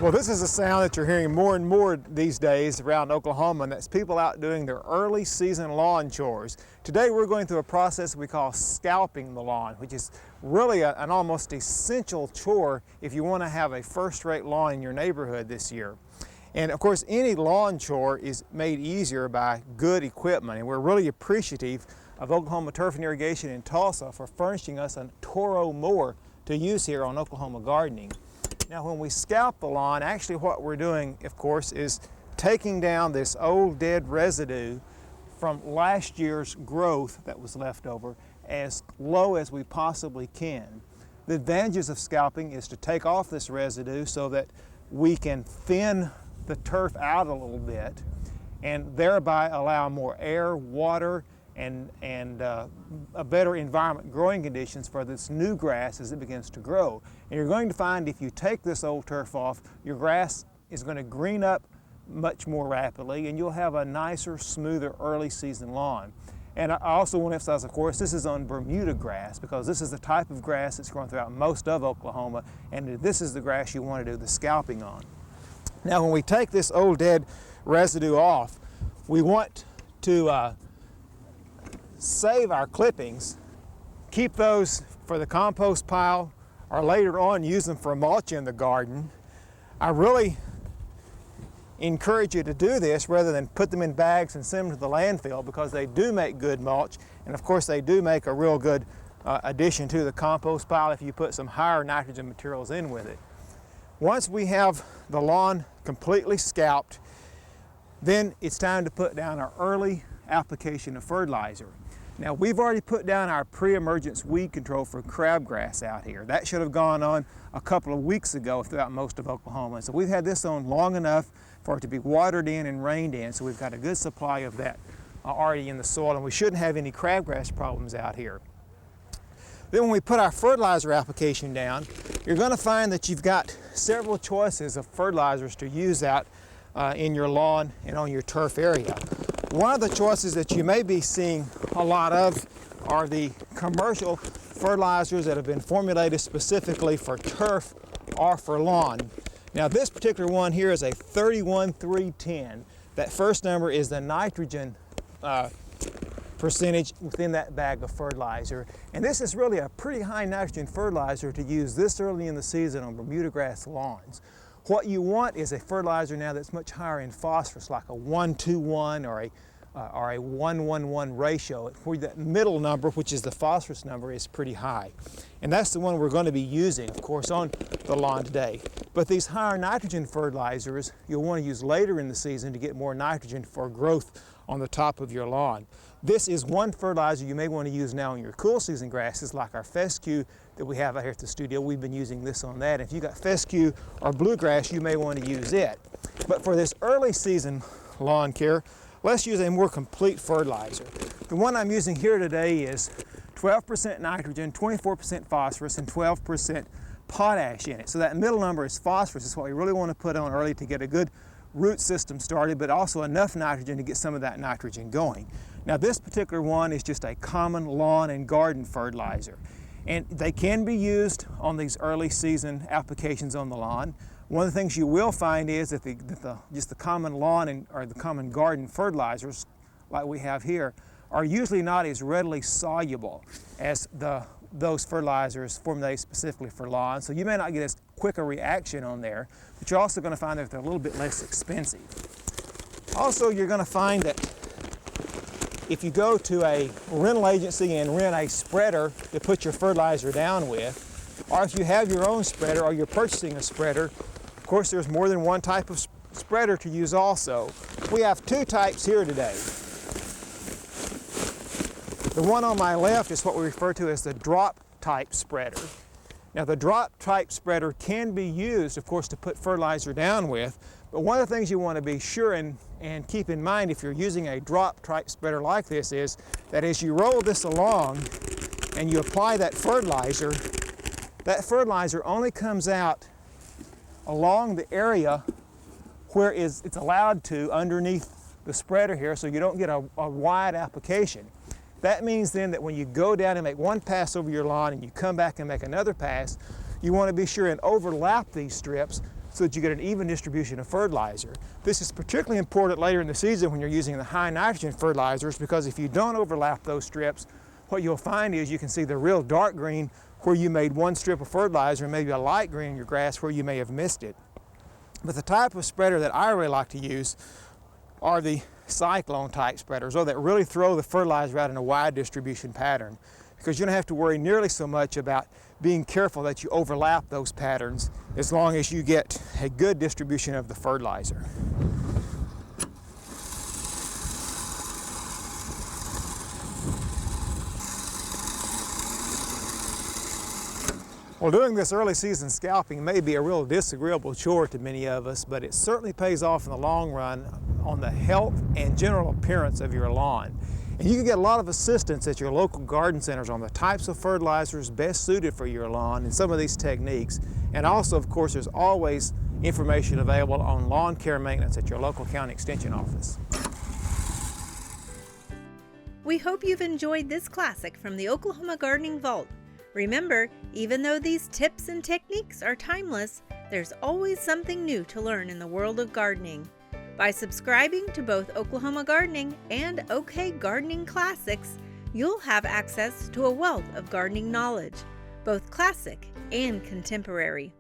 Well, this is a sound that you're hearing more and more these days around Oklahoma, and that's people out doing their early season lawn chores. Today we're going through a process we call scalping the lawn, which is really an almost essential chore if you want to have a first-rate lawn in your neighborhood this year. And of course, any lawn chore is made easier by good equipment, and we're really appreciative of Oklahoma Turf and Irrigation in Tulsa for furnishing us a Toro mower to use here on Oklahoma Gardening. Now, when we scalp the lawn, actually what we're doing, of course, is taking down this old dead residue from last year's growth that was left over as low as we possibly can. The advantages of scalping is to take off this residue so that we can thin the turf out a little bit and thereby allow more air, water, and a better environment growing conditions for this new grass as it begins to grow. And you're going to find if you take this old turf off, your grass is going to green up much more rapidly and you'll have a nicer, smoother early season lawn. And I also want to emphasize, of course, this is on Bermuda grass because this is the type of grass that's growing throughout most of Oklahoma, and this is the grass you want to do the scalping on. Now, when we take this old dead residue off, we want to save our clippings, keep those for the compost pile, or later on use them for mulch in the garden. I really encourage you to do this rather than put them in bags and send them to the landfill because they do make good mulch, and of course they do make a real good addition to the compost pile if you put some higher nitrogen materials in with it. Once we have the lawn completely scalped, then it's time to put down our early application of fertilizer. Now, we've already put down our pre-emergence weed control for crabgrass out here. That should have gone on a couple of weeks ago throughout most of Oklahoma. So we've had this on long enough for it to be watered in and rained in, so we've got a good supply of that already in the soil, and we shouldn't have any crabgrass problems out here. Then when we put our fertilizer application down, you're going to find that you've got several choices of fertilizers to use out in your lawn and on your turf area. One of the choices that you may be seeing a lot of are the commercial fertilizers that have been formulated specifically for turf or for lawn. Now, this particular one here is a 31310. That first number is the nitrogen percentage within that bag of fertilizer. And this is really a pretty high nitrogen fertilizer to use this early in the season on Bermuda grass lawns. What you want is a fertilizer now that's much higher in phosphorus, like a 1:1 or a 1:1:1 ratio, where that middle number, which is the phosphorus number, is pretty high. And that's the one we're going to be using, of course, on the lawn today. But these higher nitrogen fertilizers you'll want to use later in the season to get more nitrogen for growth on the top of your lawn. This is one fertilizer you may want to use now in your cool season grasses, like our fescue that we have out here at the studio. We've been using this on that. If you've got fescue or bluegrass, you may want to use it. But for this early season lawn care, let's use a more complete fertilizer. The one I'm using here today is 12% nitrogen, 24% phosphorus, and 12% potash in it. So that middle number is phosphorus. Is what we really want to put on early to get a good root system started, but also enough nitrogen to get some of that nitrogen going. Now, this particular one is just a common lawn and garden fertilizer, and they can be used on these early season applications on the lawn. One of the things you will find is that just the common lawn or the common garden fertilizers like we have here are usually not as readily soluble as those fertilizers formulated specifically for lawn. So you may not get as quick a reaction on there, but you're also going to find that they're a little bit less expensive. Also, you're going to find that if you go to a rental agency and rent a spreader to put your fertilizer down with, or if you have your own spreader or you're purchasing a spreader, of course there's more than one type of spreader to use also. We have two types here today. The one on my left is what we refer to as the drop type spreader. Now, the drop type spreader can be used, of course, to put fertilizer down with, but one of the things you want to be sure and keep in mind if you're using a drop type spreader like this is that as you roll this along and you apply that fertilizer only comes out along the area where it's allowed to underneath the spreader here, so you don't get a wide application. That means then that when you go down and make one pass over your lawn and you come back and make another pass, you want to be sure and overlap these strips so that you get an even distribution of fertilizer. This is particularly important later in the season when you're using the high nitrogen fertilizers, because if you don't overlap those strips, what you'll find is you can see the real dark green where you made one strip of fertilizer and maybe a light green in your grass where you may have missed it. But the type of spreader that I really like to use are the cyclone type spreaders, or that really throw the fertilizer out in a wide distribution pattern, because you don't have to worry nearly so much about being careful that you overlap those patterns as long as you get a good distribution of the fertilizer. Well, doing this early season scalping may be a real disagreeable chore to many of us, but it certainly pays off in the long run on the health and general appearance of your lawn. And you can get a lot of assistance at your local garden centers on the types of fertilizers best suited for your lawn and some of these techniques. And also, of course, there's always information available on lawn care maintenance at your local county extension office. We hope you've enjoyed this classic from the Oklahoma Gardening Vault. Remember, even though these tips and techniques are timeless, there's always something new to learn in the world of gardening. By subscribing to both Oklahoma Gardening and OK Gardening Classics, you'll have access to a wealth of gardening knowledge, both classic and contemporary.